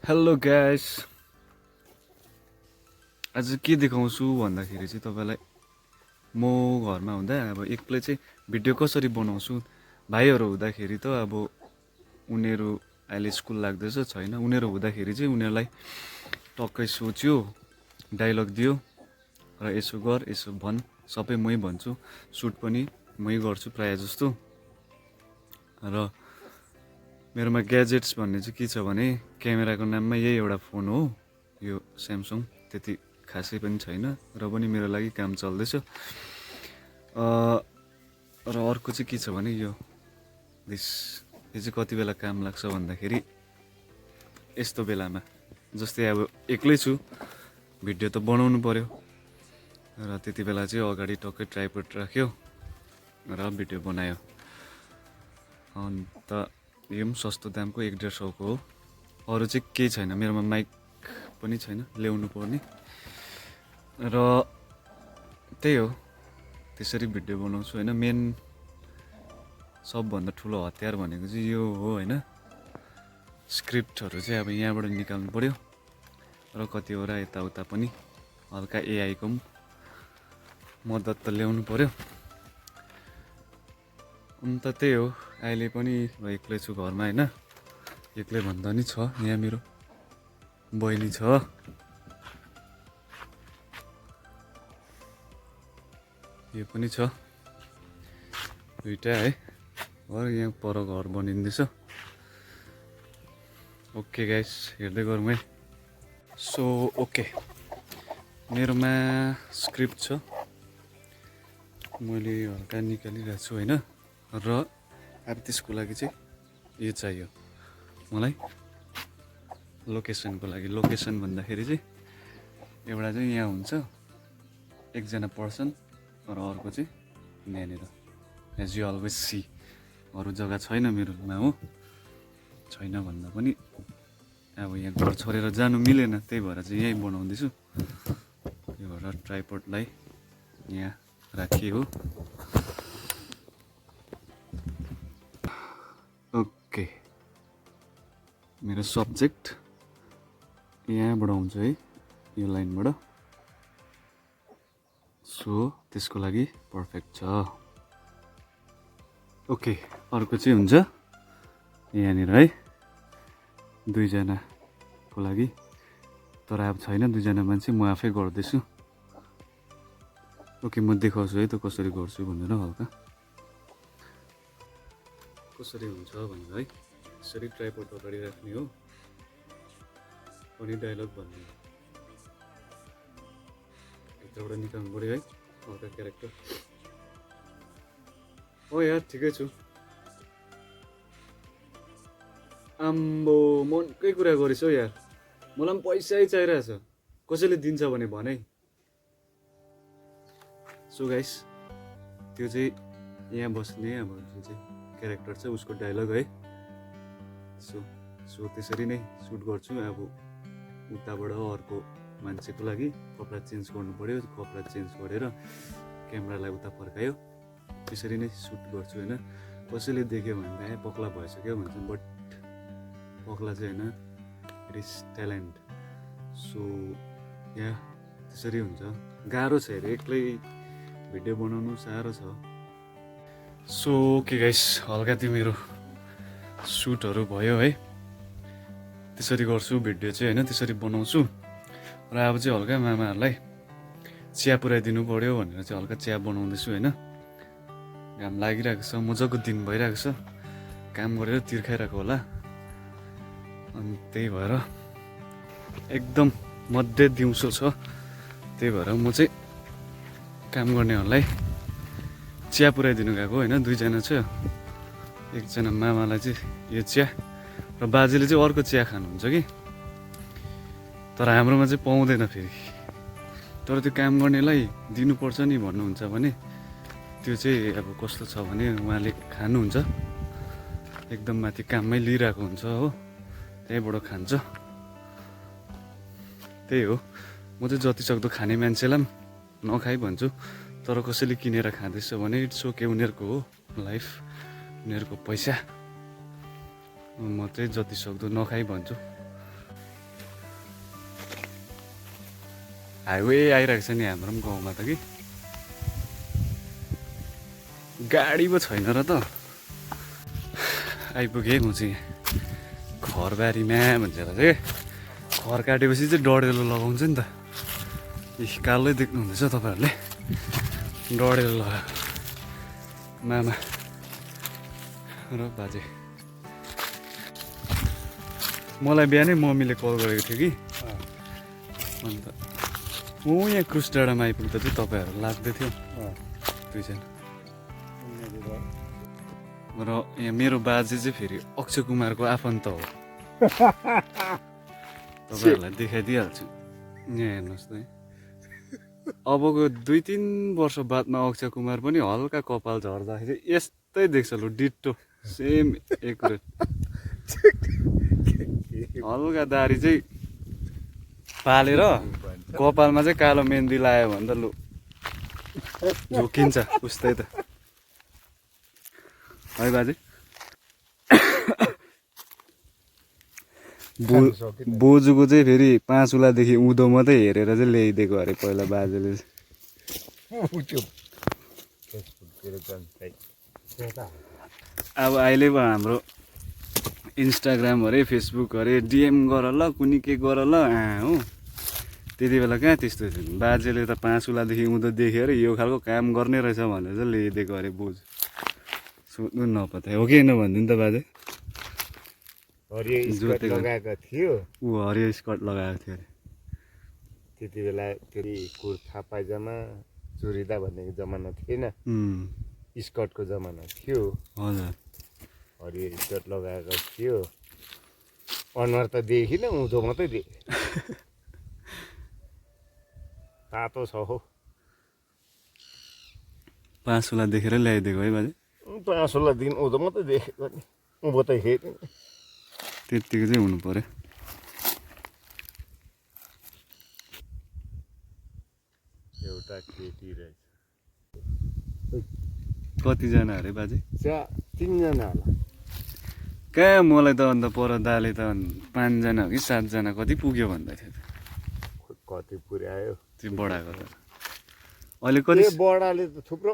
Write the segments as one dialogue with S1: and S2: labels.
S1: Hello guys, आज के देखाउँछु भन्दाखेरि चाहिँ तपाईँलाई म घरमा हुँदा अब एक्लै चाहिँ भिडियो कसरी बनाउँछु। भाइहरू हुँदाखेरि त अब उनीहरू अहिले स्कुल लाग्दैछ छैन, उनीहरू हुँदाखेरि चाहिँ उनीहरूलाई टक्कै सोच्यो, डाइलग दियो र यसो गर यसो भन्, सबै मै भन्छु। सुट पनि मै गर्छु प्रायः जस्तो। र मेरोमा ग्याजेट्स भन्ने चाहिँ के छ भने क्यामेराको नाममा यही एउटा फोन हो, यो स्यामसङ। त्यति खासै पनि छैन र पनि मेरो लागि काम चल्दैछ। र अर्को चाहिँ के छ भने यो चाहिँ कति बेला काम लाग्छ भन्दाखेरि यस्तो बेलामा, जस्तै अब एक्लै छु, भिडियो त बनाउनु पर्यो र त्यति बेला चाहिँ अगाडि टक्कै ट्राइपड राख्यो र भिडियो बनायो। अन्त यो पनि सस्तो दामको 150-150 हो। अरू चाहिँ केही छैन, मेरोमा माइक पनि छैन ल्याउनु पर्ने। र त्यही हो, त्यसरी भिडियो बनाउँछु होइन। मेन सबभन्दा ठुलो हतियार भनेको चाहिँ यो हो होइन। स्क्रिप्टहरू चाहिँ अब यहाँबाट निकाल्नु पर्यो र कतिवटा यताउता पनि हल्का एआईको पनि मद्दत त ल्याउनु पर्यो। अन्त त्यही हो, अहिले पनि एक्लै छु घरमा होइन। एक्लै भन्दा नि छ, यहाँ मेरो बहिनी छ, यो पनि छ, दुइटा है। घर यहाँ पर घर बनिँदैछ। ओके गाइस, हेर्दै गरौँ है। सो ओके, मेरोमा स्क्रिप्ट छ, मैले हल्का निकालिरहेको छु होइन। र अब त्यसको लागि चाहिँ यो चाहियो मलाई, लोकेसनको लागि। लोकेसन भन्दाखेरि चाहिँ एउटा चाहिँ यहाँ हुन्छ, एकजना पर्सन र अर्को चाहिँ यहाँनिर, एज यु अलवेज सी। अरू जग्गा छैन मेरोमा हो, छैन भन्दा पनि अब यहाँ घर छोडेर जानु मिलेन, त्यही भएर चाहिँ यहीँ बनाउँदैछु। त्यही भएर ट्राइपडलाई यहाँ राखियो। ओके, मेरो सब्जेक्ट यहाँबाट हुन्छ है, यो लाइनबाट। सो त्यसको लागि पर्फेक्ट छ। ओके, अर्को चाहिँ हुन्छ यहाँनिर है, दुईजनाको लागि। तर अब छैन दुईजना मान्छे, म आफै गर्दैछु। ओके, म देखाउँछु है त कसरी गर्छु भनेर। हल्का कसरी हुन्छ भनेर है, यसरी ट्राइपड अगाडि राख्ने हो अनि डायलग भन्ने भित्रबाट निकाल्नु पऱ्यो है, हल्का क्यारेक्टर। हो यार, ठिकै छु। आम्बो, मनकै कुरा गरेछ हौ यार, मलाई पनि पैसै चाहिरहेछ। कसैले दिन्छ भने भनै। सो गाइस, त्यो चाहिँ यहाँ बस्ने अब जुन चाहिँ क्यारेक्टर छ उसको डायलग है। सो त्यसरी नै सुट गर्छु। अब उताबाट अर्को मान्छेको लागि कपडा चेन्ज गर्नु पऱ्यो, कपडा चेन्ज गरेर क्यामेरालाई उता फर्कायो, त्यसरी नै सुट गर्छु होइन। कसैले देख्यो भने पक्ला भएछ क्या भन्छन्, बट पक्ला चाहिँ होइन, इट इज ट्यालेन्ट। सो यहाँ त्यसरी हुन्छ। गाह्रो छ हेर, एक्लै भिडियो बनाउनु साह्रो छ। सो ओके गाइस, हल्का त्यो मेरो सुटहरू भयो है। त्यसरी गर्छु भिडियो चाहिँ होइन, त्यसरी बनाउँछु। र अब चाहिँ हल्का मामाहरूलाई चिया पुऱ्याइदिनु पऱ्यो भनेर चाहिँ हल्का चिया बनाउँदैछु होइन। घाम लागिरहेको छ, मजाको दिन भइरहेको छ, काम गरेर तिर्खाइरहेको होला। अनि त्यही भएर एकदम मध्य दिउँसो छ, त्यही भएर म चाहिँ काम गर्नेहरूलाई चिया पुऱ्याइदिनु गएको होइन। दुईजना छ, एकजना मामालाई चाहिँ यो चिया र बाजेले चाहिँ अर्को चिया खानुहुन्छ कि, तर हाम्रोमा चाहिँ पाउँदैन फेरि। तर त्यो काम गर्नेलाई दिनुपर्छ नि भन्नुहुन्छ भने त्यो चाहिँ अब कस्तो छ भने उहाँले खानुहुन्छ, एकदम माथि काममै लिइरहेको हुन्छ हो, त्यहीँबाट खान्छ। त्यही हो, म चाहिँ जतिसक्दो खाने मान्छेलाई पनि नखाइ भन्छु। तर कसैले किनेर खाँदैछ भने इट्स ओके, उनीहरूको हो लाइफ, उनीहरूको पैसा। म चाहिँ जतिसक्दो नखाइ भन्छु। हाइवे आइरहेको छ नि हाम्रो पनि गाउँमा त कि गाडी पो छैन र त आइपुगेँ म चाहिँ घरबारीमा भनेर चाहिँ घर काटेपछि चाहिँ डढेलो लगाउँछ नि त कालै देख्नुहुँदैछ तपाईँहरूले डढेलो लगाएको मामा र बाजे मलाई बिहानै मम्मीले कल गरेको थियो कि अन्त यहाँ क्रुस डाँडामा आइपुग्दा चाहिँ तपाईँहरू लाग्दै थियो दुईजना र यहाँ मेरो बाजे चाहिँ फेरि अक्षय कुमारको आफन्त हो तपाईँहरूलाई देखाइदिइहाल्छु यहाँ हेर्नुहोस् त अबको 2-3 वर्ष बादमा अक्षय कुमार पनि हल्का कपाल झर्दाखेरि यस्तै देख्छ लु डिट्टो सेम एकुरेट हल्का दारी चाहिँ पालेर कपालमा चाहिँ कालो मेहन्दी लायो भने त लु झुकिन्छ उस्तै त है बाजे बोजूको चाहिँ फेरि 5 उलादेखि उँधो मात्रै हेरेर चाहिँ ल्याइदिएको अरे पहिला बाजेले अब अहिले हाम्रो इन्स्टाग्राम अरे फेसबुक अरे डिएम गर ल कुनै के गर ल हो त्यति बेला कहाँ त्यस्तो थियो बाजेले त 5 उलादेखि उँधो देखेर यो खालको काम गर्ने रहेछ भनेर चाहिँ ल्याइदिएको अरे बोजू सोध्नु नपत्ता हो कि होइन भनिदिनु त बाजे
S2: हरियो स्कर्ट लगाएको थियो
S1: ऊ हरियो स्कर्ट लगाएको थियो अरे
S2: त्यति बेला फेरि कुर्ता पाइजामा चुरिदा भन्ने जमाना थिएन स्कर्टको जमाना थियो
S1: हजुर
S2: हरियो स्कर्ट लगाएको थियो अनुहार त देखिनँ उँधो मात्रै देखेँ तातो छ हो
S1: 5 उला देखेर ल्याइदिएको है बाजे
S2: 5-16 दिन उँधो मात्रै देखेको नि उँभो त हेरेँ
S1: त्यतिको चाहिँ हुनु पर्यो
S2: एउटा केटी रहेछ
S1: कतिजना अरे बाजे
S2: 3 जना होला
S1: कहाँ मलाई त अन्त पर दाले त 5 जना हो कि 7 जना कति पुग्यो भन्दै थियो
S2: कति पुर्यायो
S1: त्यो बडाको त अहिले कति
S2: बडाले त थुप्रो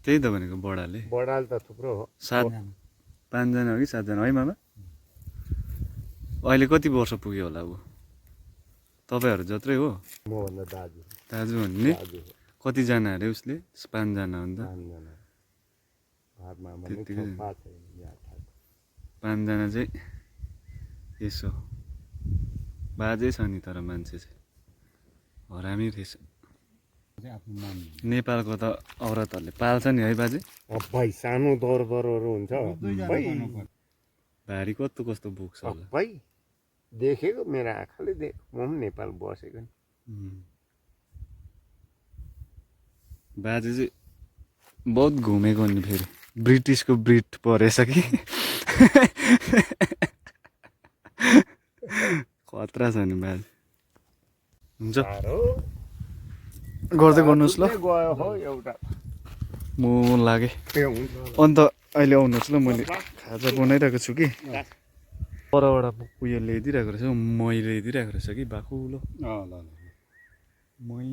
S1: त्यही त भनेको बडाले
S2: त थुप्रो हो
S1: 5 जना हो कि 7 जना है मामा अहिले कति वर्ष पुग्यो होला अब तपाईँहरू जत्रै हो
S2: मभन्दा
S1: दाजु भन्ने कतिजना अरे उसले 5 जना हो नि त 5 जना चाहिँ यसो बाजै छ नि तर मान्छे चाहिँ हरामी रहेछ नेपालको त औरतहरूले पाल्छ नि है बाजे
S2: भाइ सानो दरबारहरू हुन्छ
S1: भारी कस्तो कस्तो बोक्छ होला
S2: भाइ देखेको मेरो आँखाले देख म पनि नेपाल बसेको नि
S1: बाजे चाहिँ बहुत घुमेको नि फेरि ब्रिटिसको ब्रिट परेछ कि खतरा छ नि बाजे हुन्छ गर्दै गर्नुहोस् ल म लागेँ अन्त अहिले आउनुहोस् ल मैले खाजा बनाइरहेको छु कि परबाट उयो ल्याइदिइरहेको रहेछ मही ल्याइदिइरहेको रहेछ कि बाकुलो मही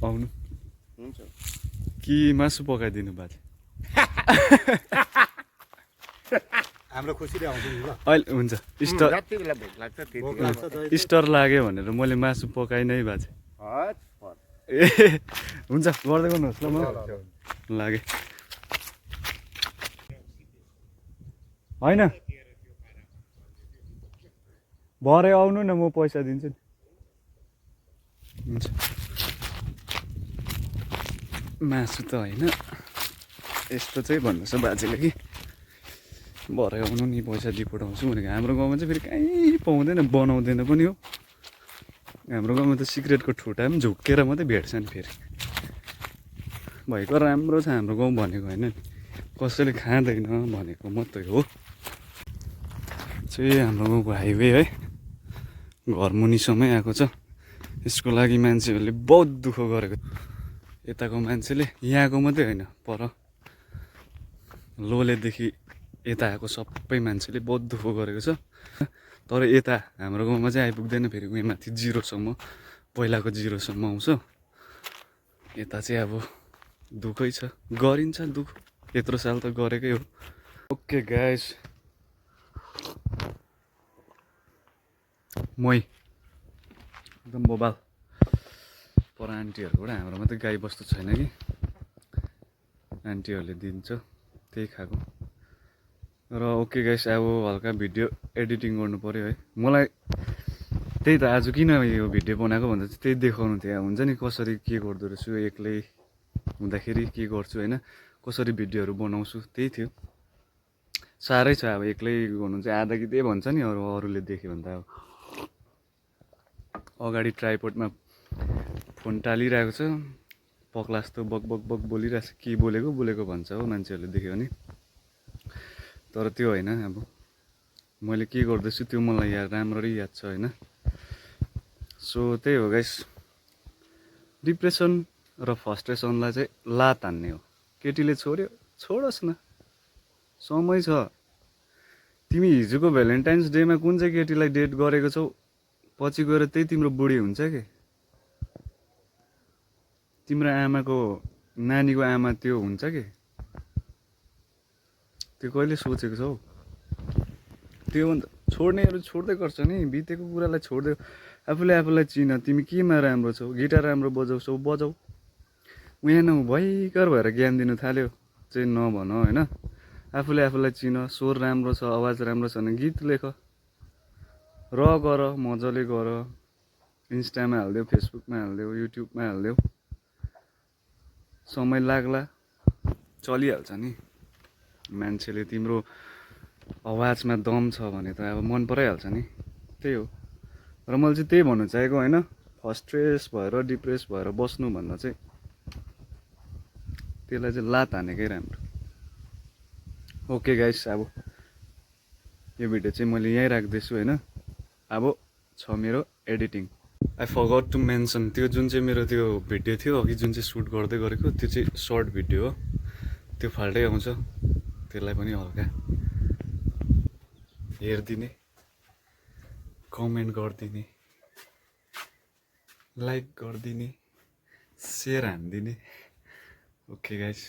S1: आउनु कि मासु पकाइदिनु बाजे
S2: हाम्रो खुसीले आउँछ नि ल
S1: अहिले हुन्छ स्टर
S2: जति बेला भोक लाग्छ
S1: स्टर लाग्यो भनेर मैले मासु पकाइनँ है बाजे ए हुन्छ गर्दै गर्नुहोस् ल म लागेँ होइन भरे आउनु न म पैसा दिन्छु नि हुन्छ मासु त होइन यस्तो चाहिँ भन्नुहोस् बाजेले कि भरे आउनु नि पैसा दिइपठाउँछु भनेको हाम्रो गाउँमा चाहिँ फेरि कहीँ पाउँदैन बनाउँदैन पनि हो हाम्रो गाउँमा त सिक्रेटको ठुटा पनि झुक्केर मात्रै भेट्छ नि फेरि भएको राम्रो छ हाम्रो गाउँ भनेको होइन नि कसैले खाँदैन भनेको मात्रै हो चाहिँ हाम्रो गाउँको हाइवे है घर मुनिसम्मै आएको छ यसको लागि मान्छेहरूले बहुत दुःख गरेको यताको मान्छेले यहाँको मात्रै होइन पर लोलेदेखि यता आएको सबै मान्छेले बहुत दुःख गरेको छ तर यता हाम्रो गाउँमा चाहिँ आइपुग्दैन फेरि उयो माथि 0सम्म पहिलाको 0सम्म आउँछ यता चाहिँ अब दुःखै छ गरिन्छ दुःख यत्रो साल त गरेकै हो ओके गाइस मै एकदम बोबाल पर आन्टीहरूबाट हाम्रोमा त गाई बस्तु छैन कि आन्टीहरूले दिन्छ त्यही खाएको र ओके गाइस अब हल्का भिडियो एडिटिङ गर्नु पऱ्यो है मलाई त्यही त आज किन यो भिडियो बनाएको भन्दा चाहिँ त्यही देखाउनु थियो हुन्छ नि कसरी के गर्दो रहेछु एक्लै हुँदाखेरि के गर्छु होइन कसरी भिडियोहरू बनाउँछु त्यही थियो साह्रै छ अब एक्लै गर्नु चाहिँ आधा कि त्यही भन्छ नि अरूले देख्यो भने त अब अगाडि ट्राइपोडमा फोन टालिरहेको छ पक्ला जस्तो बक बक बक बोलिरहेको छ के बोलेको भन्छ हो मान्छेहरूले देख्यो भने तर त्यो होइन अब मैले के गर्दैछु त्यो मलाई राम्ररी याद छ होइन सो त्यही हो गाइस डिप्रेसन र फ्रस्ट्रेसनलाई चाहिँ लात हान्ने हो केटीले छोड्यो छोडोस् न समय छ तिमी हिजोको भ्यालेन्टाइन्स डेमा कुन चाहिँ केटीलाई डेट गरेको छौ पछि गएर त्यही तिम्रो बुढी हुन्छ के तिम्रो आमाको नानीको आमा त्यो हुन्छ के त्यो कहिले सोचेको छौ त्यो छोड्नेहरू छोड्दै गर्छ नि बितेको कुरालाई छोड्दै आफूलाई चिन तिमी केमा राम्रो छौ गिटार राम्रो बजाउँछौ बजाऊ उहाँ न भयङ्कर भएर ज्ञान दिनु थाल्यो चाहिँ नभन होइन आफूलाई चिन स्वर राम्रो छ आवाज राम्रो छ भने गीत लेख र गर मजाले गर इन्स्टामा हालिदेऊ फेसबुकमा हालिदेऊ युट्युबमा हालिदेऊ समय लाग्ला चलिहाल्छ नि मान्छेले तिम्रो आवाजमा दम छ भने त अब मन पराइहाल्छ नि त्यही हो र मैले चाहिँ त्यही भन्नु चाहेको होइन फ्रस्ट्रेस भएर डिप्रेस भएर बस्नु भन्दा चाहिँ त्यसलाई चाहिँ लात हानेकै राम्रो ओके गाइस अब यो भिडियो चाहिँ मैले यहीँ राख्दैछु होइन अब छ मेरो editing I forgot to mention त्यो जुन चाहिँ मेरो त्यो भिडियो थियो अघि जुन चाहिँ सुट गर्दै गरेको त्यो चाहिँ सर्ट भिडियो हो त्यो फाल्टै आउँछ त्यसलाई पनि हल्का हेरिदिने कमेन्ट गरिदिने लाइक गरिदिने सेयर हानिदिने ओके गाइस